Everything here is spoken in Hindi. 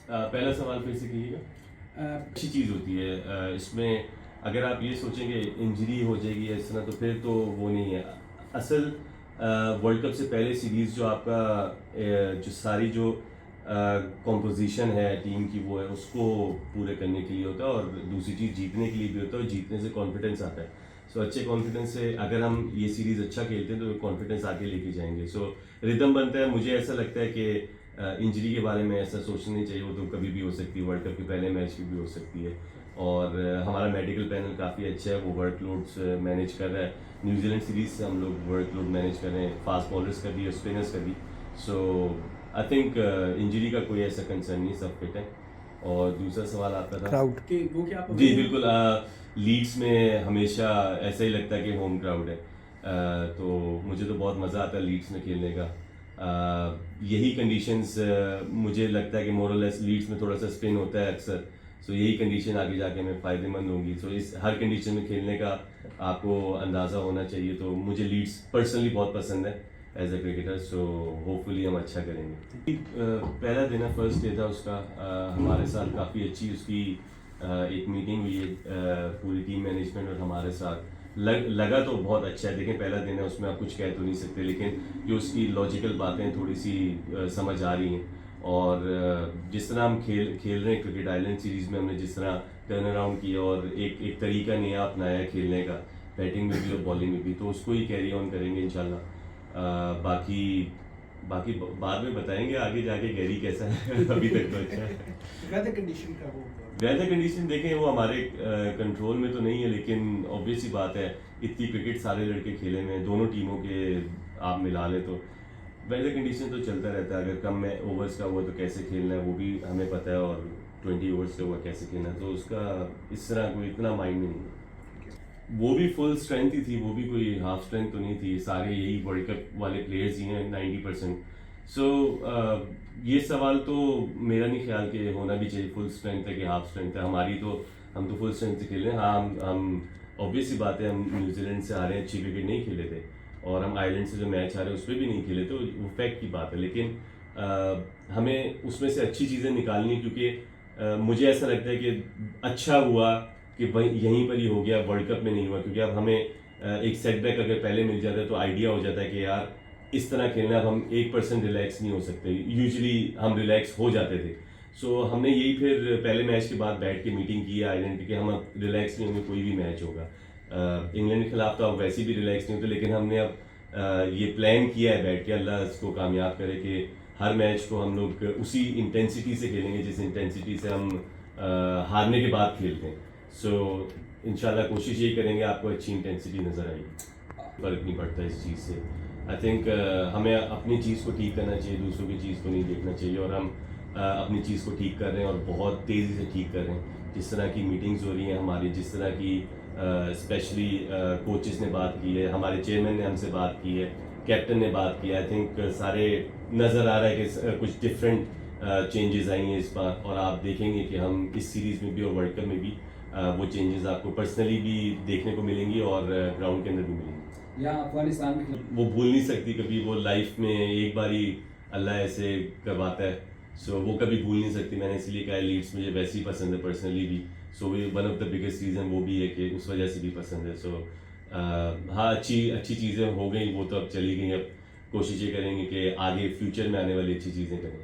पहला सवाल फिर से कीजिएगा। अच्छी चीज़ होती है इसमें। अगर आप ये सोचेंगे इंजरी हो जाएगी इस तरह, तो फिर तो वो नहीं है असल। वर्ल्ड कप से पहले सीरीज़ जो आपका जो सारी जो कॉम्पोजिशन है टीम की वो है, उसको पूरे करने के लिए होता है, और दूसरी चीज़ जीतने के लिए भी होता है, और जीतने से कॉन्फिडेंस आता है। सो अच्छे कॉन्फिडेंस से अगर हम ये सीरीज़ अच्छा खेलते हैं तो कॉन्फिडेंस आगे लेके जाएंगे। सो रिदम बनता है। मुझे ऐसा लगता है कि इंजरी के बारे में ऐसा सोचना नहीं चाहिए, वो तो कभी भी हो सकती है, वर्ल्ड कप के पहले मैच की भी हो सकती है। और हमारा मेडिकल पैनल काफ़ी अच्छा है, वो वर्कलोड्स मैनेज कर रहा है। न्यूजीलैंड सीरीज से हम लोग वर्कलोड मैनेज कर रहे हैं, फास्ट बॉलर्स का भी और स्पिनर्स का भी। सो आई थिंक इंजरी का कोई ऐसा कंसर्न नहीं, सब फिट है। और दूसरा सवाल आपका था क्राउड कि वो क्या आप जी बिल्कुल। लीड्स में हमेशा ऐसा ही लगता है कि होम क्राउड है। तो मुझे तो बहुत मज़ा आता है लीड्स में खेलने का। यही कंडीशंस मुझे लगता है कि मोरलेस लीड्स में थोड़ा सा स्पिन होता है अक्सर। सो यही कंडीशन आगे जाके हमें फ़ायदेमंद होंगी। सो इस हर कंडीशन में खेलने का आपको अंदाज़ा होना चाहिए। तो मुझे लीड्स पर्सनली बहुत पसंद है as a cricketer. So hopefully हम अच्छा करेंगे। पहला दिन है, फर्स्ट डे था उसका। हमारे साथ काफ़ी अच्छी उसकी एक मीटिंग हुई है पूरी टीम मैनेजमेंट और हमारे साथ। लगा तो बहुत अच्छा है। देखें पहला दिन है, उसमें आप कुछ कह तो नहीं सकते, लेकिन जो उसकी लॉजिकल बातें थोड़ी सी समझ आ रही हैं। और जिस तरह हम खेल रहे हैं क्रिकेट आइलैंड सीरीज़ में, हमने जिस तरह टर्न अराउंड किया और एक तरीका नया अपनाया खेलने का, बैटिंग में भी और बॉलिंग में भी, तो उसको ही कैरी ऑन करेंगे इंशाल्लाह। बाकी बाकी बाद में बताएंगे आगे जाके गैरी कैसा है। अभी तक तो अच्छा है। वेदर कंडीशन का वो वेदर कंडीशन देखें वो हमारे कंट्रोल में तो नहीं है, लेकिन ऑब्वियस ही बात है, इतनी क्रिकेट सारे लड़के खेले में दोनों टीमों के आप मिला लें तो वेदर कंडीशन तो चलता रहता है। अगर कम में ओवर्स का हुआ तो कैसे खेलना है वो भी हमें पता है, और 20 ओवर्स का हुआ कैसे खेलना है, तो उसका इस तरह कोई इतना माइंड में नहीं है। वो भी फुल स्ट्रेंथ ही थी, वो भी कोई हाफ स्ट्रेंथ तो नहीं थी। सारे यही वर्ल्ड कप वाले प्लेयर्स ही हैं 90%। सो ये सवाल तो मेरा नहीं ख्याल कि होना भी चाहिए फुल स्ट्रेंथ है कि हाफ स्ट्रेंथ है। हमारी तो हम तो फुल स्ट्रेंथ से खेल रहे हैं। हाँ, हम ऑब्वियस सी बात है, हम न्यूजीलैंड से आ रहे हैं, अच्छी क्रिकेट नहीं खेले थे, और हम आयरलैंड से जो मैच आ रहे हैं उस पर भी नहीं खेले, तो वो फैक्ट की बात है। लेकिन हमें उसमें से अच्छी चीज़ें निकालनी है, क्योंकि मुझे ऐसा लगता है कि अच्छा हुआ कि वहीं यहीं पर ही हो गया, वर्ल्ड कप में नहीं हुआ। क्योंकि अब हमें एक सेटबैक अगर पहले मिल जाता है तो आइडिया हो जाता है कि यार इस तरह खेलना। अब हम 1% रिलैक्स नहीं हो सकते, यूजुअली हम रिलैक्स हो जाते थे। सो हमने यही फिर पहले मैच के बाद बैठ के मीटिंग की है आयरलैंड की कि हम अब रिलैक्स नहीं होंगे, कोई भी मैच होगा। इंग्लैंड के खिलाफ तो अब वैसे भी रिलैक्स नहीं होते, लेकिन हमने अब ये प्लान किया है बैठ के, अल्लाह इसको कामयाब करे, कि हर मैच को हम लोग उसी इंटेंसिटी से खेलेंगे जिस इंटेंसिटी से हम हारने के बाद खेलते हैं। सो इंशाल्लाह कोशिश यही करेंगे आपको अच्छी इंटेंसिटी नज़र आएगी। फ़र्क नहीं पड़ता इस चीज़ से। आई थिंक हमें अपनी चीज़ को ठीक करना चाहिए, दूसरों की चीज़ को नहीं देखना चाहिए। और हम अपनी चीज़ को ठीक कर रहे हैं और बहुत तेज़ी से ठीक कर रहे हैं। जिस तरह की मीटिंग्स हो रही हैं हमारी, जिस तरह की स्पेशली कोचेस ने बात की है, हमारे चेयरमैन ने हमसे बात की है, कैप्टन ने बात की है, आई थिंक सारे नज़र आ रहा है कि कुछ डिफरेंट चेंजेस आई हैं इस बार। और आप देखेंगे कि हम इस सीरीज़ में भी और वर्ल्ड कप में भी वो चेंजेस आपको पर्सनली भी देखने को मिलेंगी और ग्राउंड के अंदर भी मिलेंगी। या अफगानिस्तान में वो भूल नहीं सकती कभी, वो लाइफ में एक बार ही अल्लाह ऐसे करवाता है। सो वो कभी भूल नहीं सकती। मैंने इसलिए कहा लीड्स मुझे वैसे ही पसंद है पर्सनली भी। So one of the biggest reason वो भी है कि उस वजह से भी पसंद है। सो हाँ, अच्छी चीज़ें हो गई, वो तो अब चली गई। अब कोशिश ये करेंगे कि आगे फ्यूचर में आने वाली अच्छी चीज़ें करें।